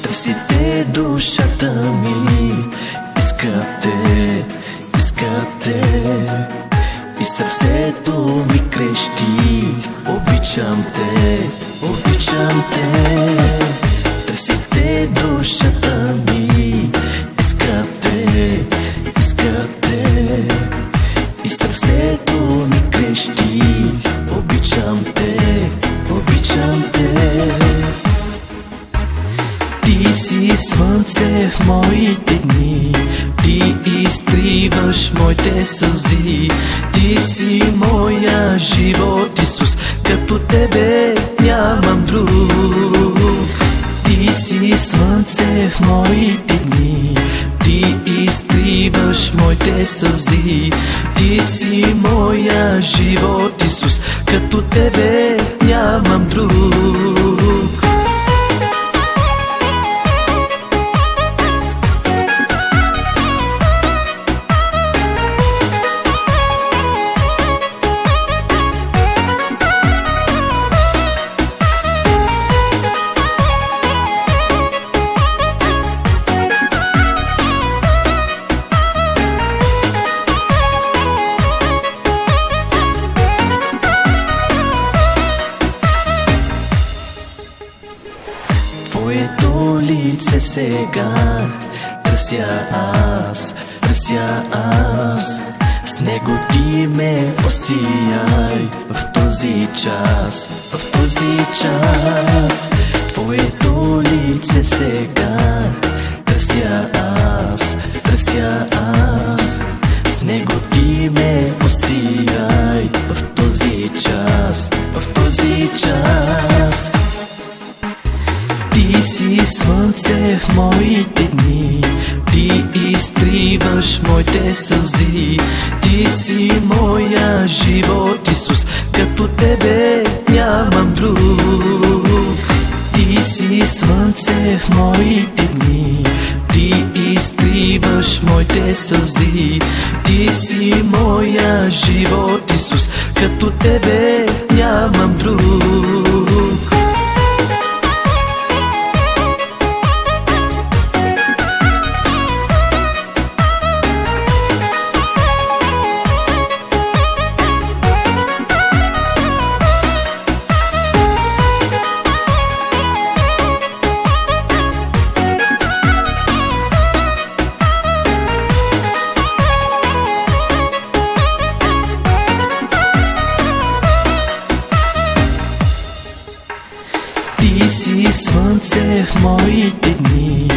Търсите душата ми, искате и сърцето ми крещи. Обичам те. Търсите душата ми, искате и сърцето ми крещи. Обичам те. Ти си слънце в моите дни, ти изтриваш моите сълзи. Ти си моя живот, Исус, като тебе нямам друг. Ти си слънце в моите дни, ти изтриваш моите сълзи. Ти си моя живот, Исус, като тебе нямам друг. Твоето лице сега търся аз. С него ти ме осияй в този час. Твоето лице сега търся аз. С него ти ме осияй в този час. Ти си слънце в моите дни, ти изтриваш моите сълзи. Ти си моя живот, Исус, като тебе нямам друг. Ти си слънце в моите дни, ти изтриваш моите сълзи. Ти си моя живот, Исус, като тебе нямам друг. Ти си слънце в моите дни,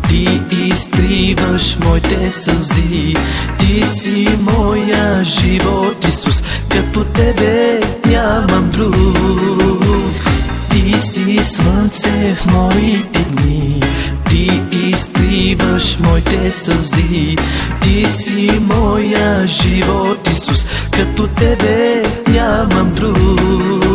ти изтриваш моите сълзи. Ти си моя живот, Исус, като тебе нямам друг. Ти си слънце в моите дни, ти изтриваш моите сълзи. Ти си моя живот, Исус, като тебе нямам друг.